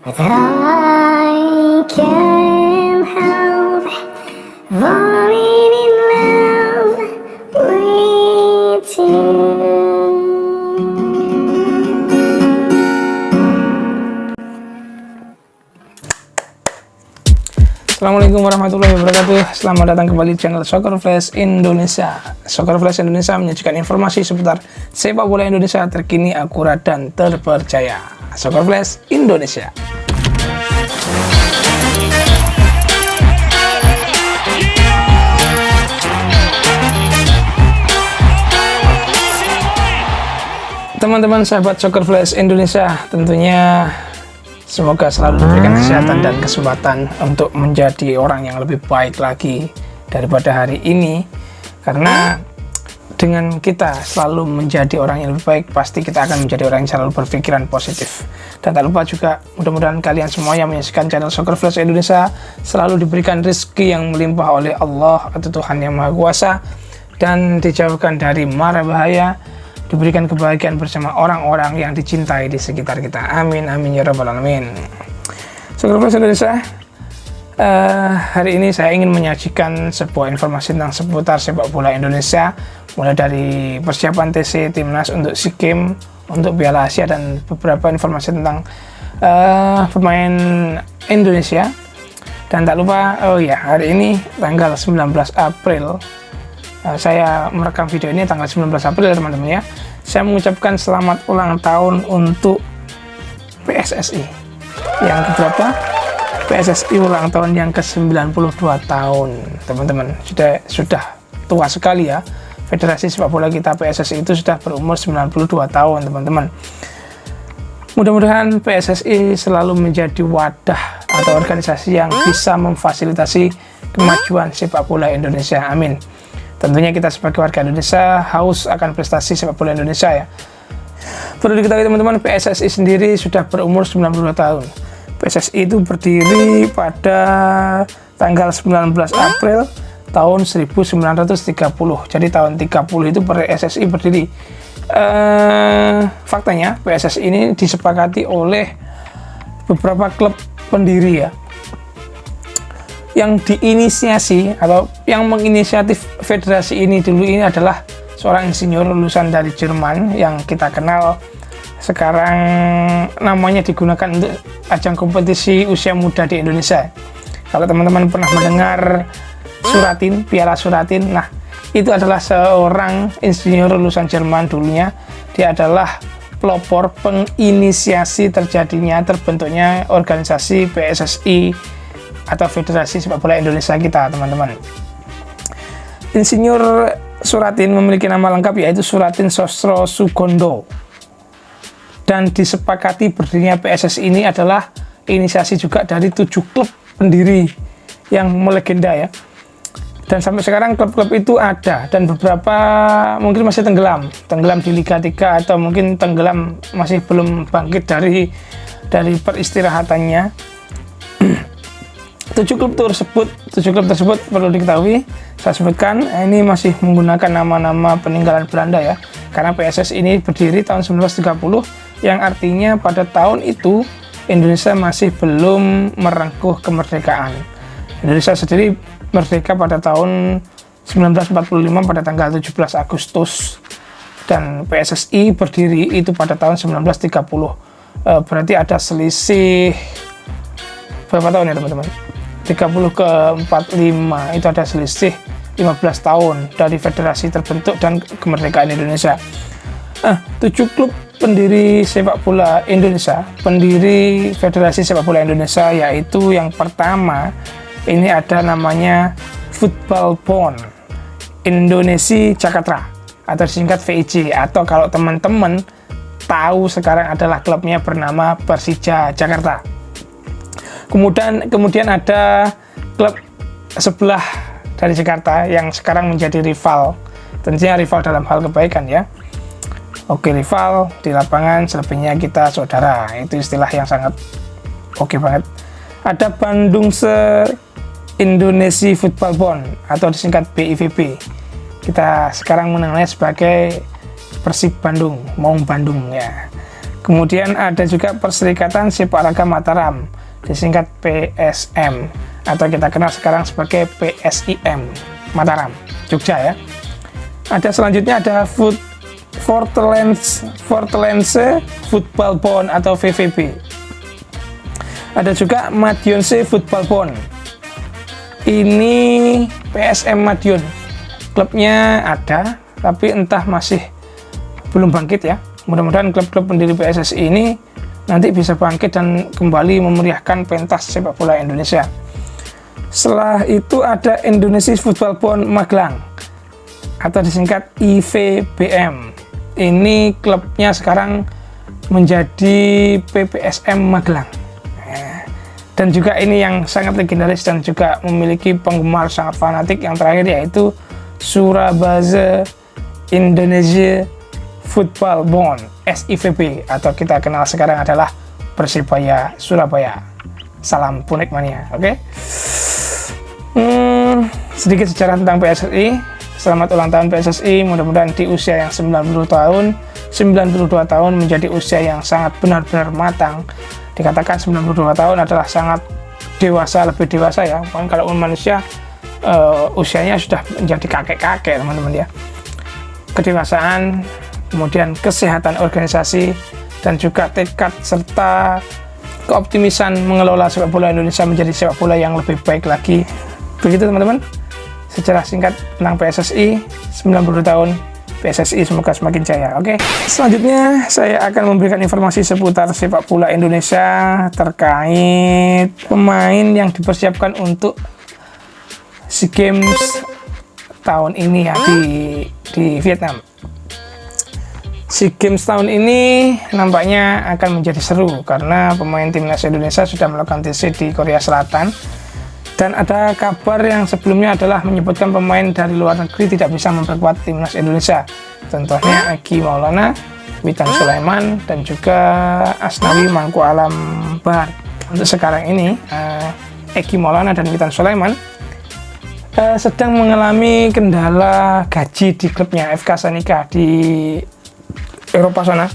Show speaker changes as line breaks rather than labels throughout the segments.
But I can't help falling in love with you.
Assalamualaikum warahmatullahi wabarakatuh. Selamat datang kembali di channel Soccer Flash Indonesia. Soccer Flash Indonesia menyajikan informasi seputar sepak bola Indonesia terkini, akurat, dan terpercaya. Soccer Flash Indonesia. Teman-teman sahabat Soccer Flash Indonesia, tentunya semoga selalu diberikan kesehatan dan kesempatan untuk menjadi orang yang lebih baik lagi daripada hari ini. Karena dengan kita selalu menjadi orang yang lebih baik, pasti kita akan menjadi orang yang selalu berpikiran positif. Dan tak lupa juga, mudah-mudahan kalian semua yang menyaksikan channel Soccer Flash Indonesia selalu diberikan rezeki yang melimpah oleh Allah atau Tuhan Yang Maha Kuasa, dan dijauhkan dari mara bahaya, diberikan kebahagiaan bersama orang-orang yang dicintai di sekitar kita. Amin, amin ya rabbal alamin. Soccer Flash Indonesia, hari ini saya ingin menyajikan sebuah informasi tentang seputar sepak bola Indonesia, mulai dari persiapan TC Timnas untuk SEA Games, untuk Piala Asia, dan beberapa informasi tentang pemain Indonesia. Dan tak lupa, hari ini tanggal 19 April, saya merekam video ini tanggal 19 April, teman-teman ya. Saya mengucapkan selamat ulang tahun untuk PSSI. Yang keberapa? PSSI ulang tahun yang ke-92 tahun, teman-teman. Sudah tua sekali ya. Federasi sepak bola kita PSSI itu sudah berumur 92 tahun, teman-teman. Mudah-mudahan PSSI selalu menjadi wadah atau organisasi yang bisa memfasilitasi kemajuan sepak bola Indonesia. Amin. Tentunya kita sebagai warga Indonesia haus akan prestasi sepak bola Indonesia ya. Perlu diketahui teman-teman, PSSI sendiri sudah berumur 92 tahun. PSSI itu berdiri pada tanggal 19 April tahun 1930. Jadi tahun 30 itu PSSI berdiri. Faktanya PSSI ini disepakati oleh beberapa klub pendiri ya. Yang diinisiasi atau yang menginisiatif federasi ini dulu ini adalah seorang insinyur lulusan dari Jerman yang kita kenal sekarang namanya digunakan untuk ajang kompetisi usia muda di Indonesia. Kalau teman-teman pernah mendengar Suratin, Piala Suratin, nah itu adalah seorang insinyur lulusan Jerman dulunya. Dia adalah pelopor penginisiasi terbentuknya organisasi PSSI atau Federasi Sepak Bola Indonesia kita, teman-teman. Insinyur Suratin memiliki nama lengkap yaitu Suratin Sosro Sugondo. Dan disepakati berdirinya PSSI ini adalah inisiasi juga dari 7 klub pendiri yang melegenda ya. Dan sampai sekarang klub-klub itu ada, dan beberapa mungkin masih tenggelam di Liga 3, atau mungkin tenggelam masih belum bangkit dari peristirahatannya. 7 klub tersebut perlu diketahui, saya sebutkan, ini masih menggunakan nama-nama peninggalan Belanda ya. Karena PSSI ini berdiri tahun 1930, yang artinya pada tahun itu Indonesia masih belum merengkuh kemerdekaan. Indonesia sendiri merdeka pada tahun 1945 pada tanggal 17 Agustus, dan PSSI berdiri itu pada tahun 1930. Berarti ada selisih berapa tahun ya teman-teman? 30 ke 45, itu ada selisih 15 tahun dari federasi terbentuk dan kemerdekaan Indonesia. 7 klub pendiri sepak bola Indonesia, pendiri Federasi Sepak Bola Indonesia, yaitu yang pertama ini ada namanya Football Bond Indonesia Jakarta atau disingkat VIJ, atau kalau teman-teman tahu sekarang adalah klubnya bernama Persija Jakarta. Kemudian ada klub sebelah dari Jakarta yang sekarang menjadi rival, tentunya rival dalam hal kebaikan ya. Oke, rival di lapangan, selebihnya kita saudara, itu istilah yang sangat oke banget. Ada Bandung Indonesia Football Bond atau disingkat BIVB, kita sekarang mengenalnya sebagai Persib Bandung, Maung Bandung ya. Kemudian ada juga Perserikatan Sepak Raga Mataram, disingkat PSM, atau kita kenal sekarang sebagai PSIM Mataram, Jogja ya. Ada selanjutnya ada Fortlense Football Bond atau VVB. Ada juga Madionse Football Bond. Ini PSM Madiun. Klubnya ada, tapi entah masih belum bangkit ya. Mudah-mudahan klub-klub pendiri PSSI ini nanti bisa bangkit dan kembali memeriahkan pentas sepak bola Indonesia. Setelah itu ada Indonesia Football Bond Magelang atau disingkat IVBM. Ini klubnya sekarang menjadi PPSM Magelang. Dan juga ini yang sangat legendaris dan juga memiliki penggemar sangat fanatik yang terakhir, yaitu Surabaya Indonesia Football Bond SIVB, atau kita kenal sekarang adalah Persebaya Surabaya. Salam bonek mania, oke? Sedikit sejarah tentang PSSI. Selamat ulang tahun PSSI, mudah-mudahan di usia yang 92 tahun menjadi usia yang sangat benar-benar matang. Dikatakan 92 tahun adalah sangat dewasa, lebih dewasa ya. Kalau manusia usianya sudah menjadi kakek-kakek teman-teman ya. Kedewasaan, kemudian kesehatan organisasi, dan juga tekad serta keoptimisan mengelola sepak bola Indonesia menjadi sepak bola yang lebih baik lagi. Begitu teman-teman, sejarah singkat tentang PSSI 92 tahun PSSI, semoga semakin jaya. Oke, selanjutnya saya akan memberikan informasi seputar sepak bola Indonesia terkait pemain yang dipersiapkan untuk SEA Games tahun ini ya di Vietnam. SEA Games tahun ini nampaknya akan menjadi seru karena pemain timnas Indonesia sudah melakukan TC di Korea Selatan, dan ada kabar yang sebelumnya adalah menyebutkan pemain dari luar negeri tidak bisa memperkuat timnas Indonesia. Contohnya Egy Maulana, Witan Sulaiman, dan juga Asnawi Mangku Alam Bahar. Untuk sekarang ini Egy Maulana dan Witan Sulaiman sedang mengalami kendala gaji di klubnya FK Senika di Eropa sana.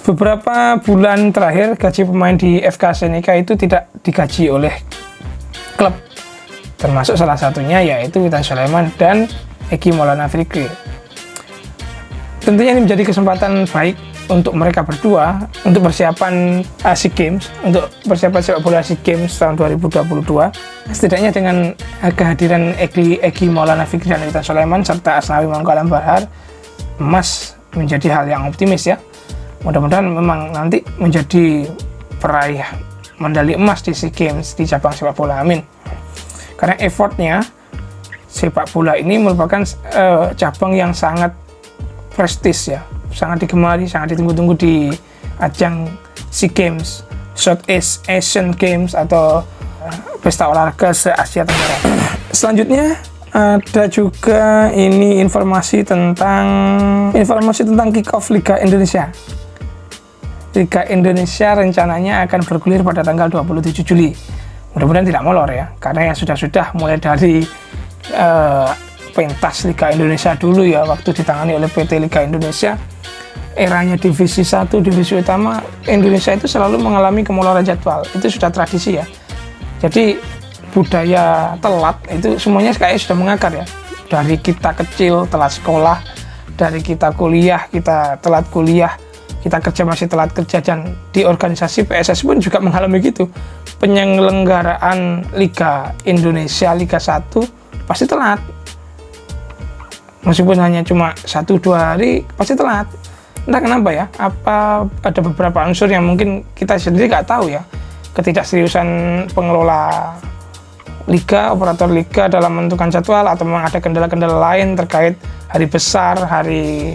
Beberapa bulan terakhir gaji pemain di FK Senika itu tidak digaji oleh klub, termasuk salah satunya yaitu Witan Sulaiman dan Egy Maulana Fikri. Tentunya ini menjadi kesempatan baik untuk mereka berdua untuk persiapan SEA Games, untuk persiapan sepak bola SEA Games tahun 2022. Setidaknya dengan kehadiran Egy Maulana Fikri dan Witan Sulaiman serta Asnawi Mangku Alam Bahar, emas menjadi hal yang optimis ya. Mudah-mudahan memang nanti menjadi peraih medali emas di SEA Games di cabang sepak bola, amin. Karena effortnya sepak bola ini merupakan cabang yang sangat prestis ya, sangat digemari, sangat ditunggu-tunggu di ajang SEA Games, Southeast Asian Games atau pesta olahraga se-Asia Tenggara. Selanjutnya ada juga ini informasi tentang kick-off Liga Indonesia. Liga Indonesia rencananya akan bergulir pada tanggal 27 Juli. Mudah-mudahan tidak molor ya, karena yang sudah mulai dari pentas Liga Indonesia dulu ya, waktu ditangani oleh PT Liga Indonesia, eranya divisi 1, divisi utama, Indonesia itu selalu mengalami kemoloran jadwal. Itu sudah tradisi ya. Jadi budaya telat itu semuanya kayaknya sudah mengakar ya. Dari kita kecil telat sekolah, dari kita kuliah kita telat kuliah, kita kerja masih telat kerja, dan di organisasi PSSI pun juga mengalami gitu. Penyelenggaraan Liga Indonesia Liga 1 pasti telat. Meskipun hanya cuma 1-2 hari pasti telat. Entah kenapa ya, apa ada beberapa unsur yang mungkin kita sendiri nggak tahu ya. Ketidakseriusan pengelola liga, operator liga dalam menentukan jadwal, atau memang ada kendala-kendala lain terkait hari besar, hari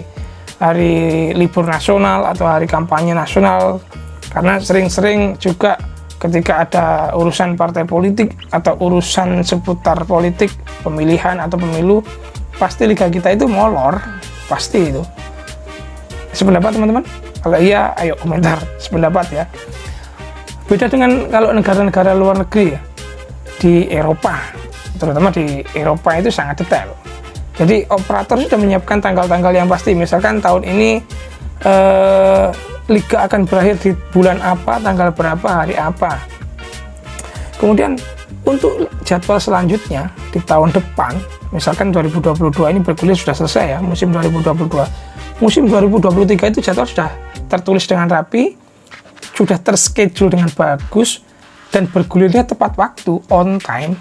libur nasional atau hari kampanye nasional. Karena sering-sering juga ketika ada urusan partai politik atau urusan seputar politik, pemilihan atau pemilu, pasti liga kita itu molor, pasti itu. Sependapat teman-teman? Kalau iya, ayo komentar sependapat ya. Beda dengan kalau negara-negara luar negeri ya, di Eropa, terutama di Eropa itu sangat detail. Jadi operator sudah menyiapkan tanggal-tanggal yang pasti. Misalkan tahun ini liga akan berakhir di bulan apa, tanggal berapa, hari apa. Kemudian untuk jadwal selanjutnya di tahun depan, misalkan 2022 ini bergulir sudah selesai ya, musim 2022. Musim 2023 itu jadwal sudah tertulis dengan rapi, sudah terschedule dengan bagus, dan bergulirnya tepat waktu, on time.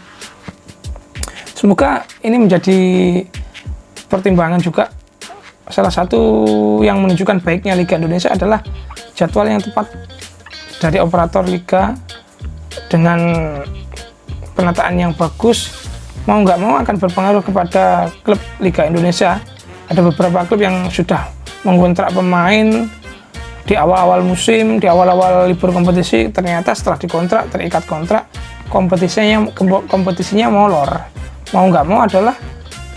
Semoga ini menjadi pertimbangan juga. Salah satu yang menunjukkan baiknya Liga Indonesia adalah jadwal yang tepat dari operator liga dengan penataan yang bagus. Mau nggak mau akan berpengaruh kepada klub Liga Indonesia. Ada beberapa klub yang sudah mengontrak pemain di awal-awal musim, di awal-awal libur kompetisi, ternyata setelah dikontrak, terikat kontrak, kompetisinya molor. Mau nggak mau adalah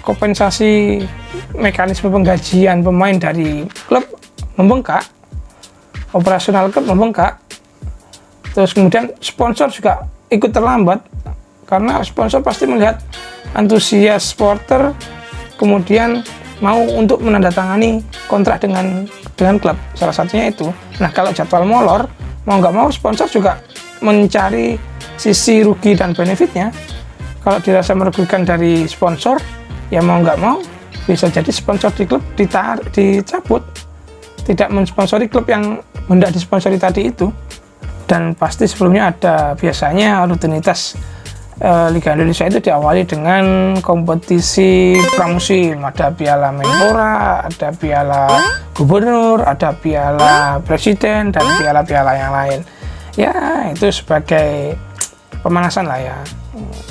kompensasi mekanisme penggajian pemain dari klub membengkak, operasional klub membengkak, terus kemudian sponsor juga ikut terlambat, karena sponsor pasti melihat antusias supporter, kemudian mau untuk menandatangani kontrak dengan klub, salah satunya itu. Nah, kalau jadwal molor, mau nggak mau sponsor juga mencari sisi rugi dan benefitnya. Kalau dirasa merugikan dari sponsor, ya mau nggak mau bisa jadi sponsor di klub dicabut, tidak mensponsori klub yang hendak disponsori tadi itu. Dan pasti sebelumnya ada biasanya rutinitas Liga Indonesia itu diawali dengan kompetisi pramusim, ada Piala Menpora, ada Piala Gubernur, ada Piala Presiden, dan piala-piala yang lain. Ya, itu sebagai pemanasan lah ya.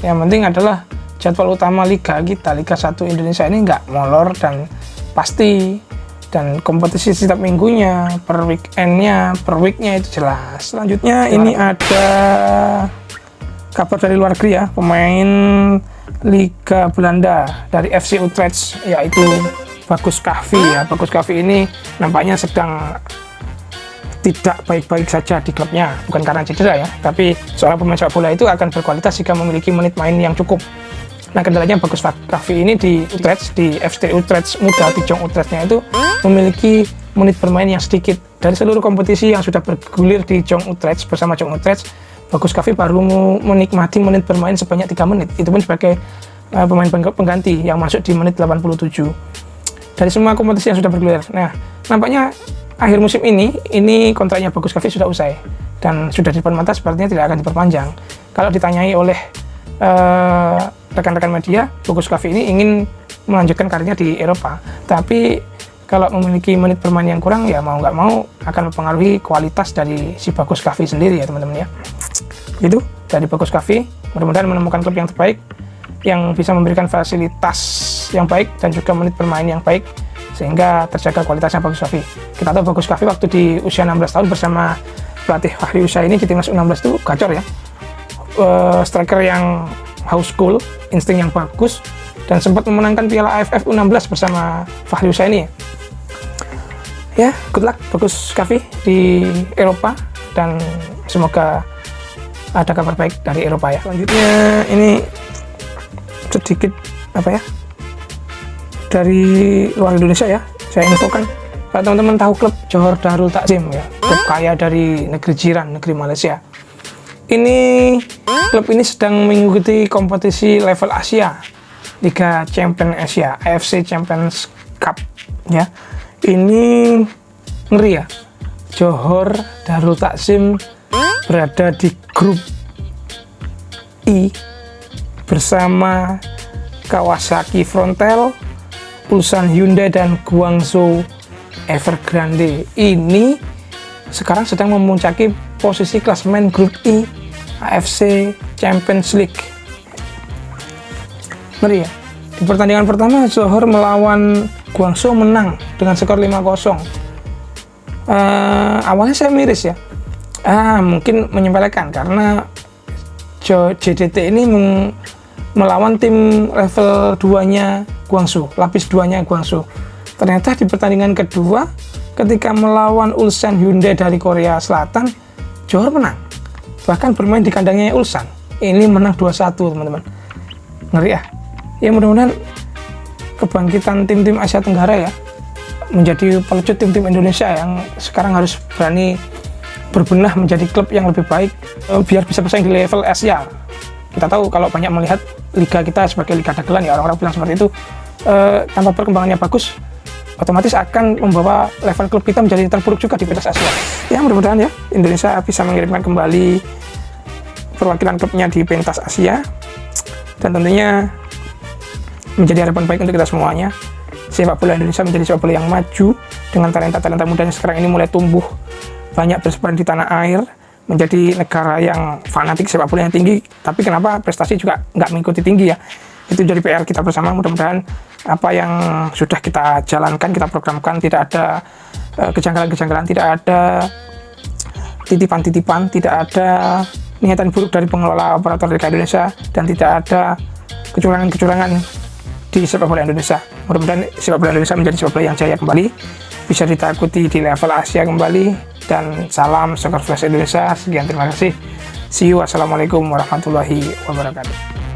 Yang penting adalah jadwal utama liga kita, Liga 1 Indonesia ini nggak molor dan pasti, dan kompetisi setiap minggunya, per weekendnya, per weeknya itu jelas. Selanjutnya ini ada kabar dari luar negeri ya, pemain Liga Belanda dari FC Utrecht, yaitu Bagus Kahvi ya. Bagus Kahvi ini nampaknya sedang tidak baik-baik saja di klubnya, bukan karena cedera ya, tapi seorang pemain sepak bola itu akan berkualitas jika memiliki menit main yang cukup. Nah, kendalanya Bagus Kahvi ini di Utrecht, di FC Utrecht muda, di Jong Utrechtnya itu memiliki menit bermain yang sedikit. Dari seluruh kompetisi yang sudah bergulir di Jong Utrecht bersama Jong Utrecht, Bagus Kahvi baru menikmati menit bermain sebanyak 3 menit, itu pun sebagai pemain pengganti yang masuk di menit 87 dari semua kompetisi yang sudah bergulir. Nah, nampaknya akhir musim ini kontraknya Bagus Kahvi sudah usai dan sudah di depan mata sepertinya tidak akan diperpanjang. Kalau ditanyai oleh rekan-rekan media, Bagus Kahvi ini ingin melanjutkan karirnya di Eropa, tapi kalau memiliki menit bermain yang kurang, ya mau nggak mau akan mempengaruhi kualitas dari si Bagus Kahvi sendiri ya teman-teman ya. Itu dari Bagus Kahvi, mudah-mudahan menemukan klub yang terbaik, yang bisa memberikan fasilitas yang baik dan juga menit bermain yang baik, sehingga terjaga kualitasnya Bagus Kahvi. Kita tahu Bagus Kahvi waktu di usia 16 tahun bersama pelatih Fahri Usai ini di timnas U16 itu gacor ya. Striker yang house school, insting yang bagus, dan sempat memenangkan Piala AFF U16 bersama Fahri Usai ini. Ya, good luck Bagus Kahvi di Eropa, dan semoga ada kabar baik dari Eropa ya. Selanjutnya ini sedikit dari luar Indonesia ya, saya infokan. Kalau teman-teman tahu klub Johor Darul Takzim ya, klub kaya dari negeri jiran, negeri Malaysia. Klub ini sedang mengikuti kompetisi level Asia, Liga Champions Asia, AFC Champions Cup ya. Ini ngeri ya, Johor Darul Takzim berada di grup I bersama Kawasaki Frontale, Ulsan Hyundai, dan Guangzhou Evergrande. Ini sekarang sedang memuncaki posisi klasemen grup I AFC Champions League. Ngeri ya. Di pertandingan pertama Johor melawan Guangzhou menang dengan skor 5-0. Awalnya saya miris ya. Mungkin menyepelekan karena JDT ini melawan tim level 2-nya Guangzhou, lapis 2-nya Guangzhou. Ternyata di pertandingan kedua ketika melawan Ulsan Hyundai dari Korea Selatan, Johor menang. Bahkan bermain di kandangnya Ulsan. Ini menang 2-1, teman-teman. Ngeri ya. Ya mudah-mudahan kebangkitan tim-tim Asia Tenggara ya menjadi pelecut tim-tim Indonesia yang sekarang harus berani berbenah menjadi klub yang lebih baik biar bisa bersaing di level Asia. Kita tahu kalau banyak melihat liga kita sebagai liga dagelan ya, orang-orang bilang seperti itu, tanpa perkembangannya bagus otomatis akan membawa level klub kita menjadi terpuruk juga di pentas Asia. Ya mudah-mudahan ya Indonesia bisa mengirimkan kembali perwakilan klubnya di pentas Asia, dan tentunya menjadi harapan baik untuk kita semuanya. Sepak bola Indonesia menjadi sepak bola yang maju dengan talenta-talenta muda yang sekarang ini mulai tumbuh banyak bersebaran di tanah air, menjadi negara yang fanatik sepak bola yang tinggi, tapi kenapa prestasi juga nggak mengikuti tinggi ya. Itu jadi PR kita bersama. Mudah-mudahan apa yang sudah kita jalankan, kita programkan, tidak ada kejanggalan-kejanggalan, tidak ada titipan-titipan, tidak ada niatan buruk dari pengelola operator Liga Indonesia, dan tidak ada kecurangan-kecurangan di sepak bola Indonesia. Mudah-mudahan sepak bola Indonesia menjadi sepak bola yang jaya kembali, bisa ditakuti di level Asia kembali, dan salam Soccer Flash Indonesia. Sekian, terima kasih. See you. Wassalamualaikum warahmatullahi wabarakatuh.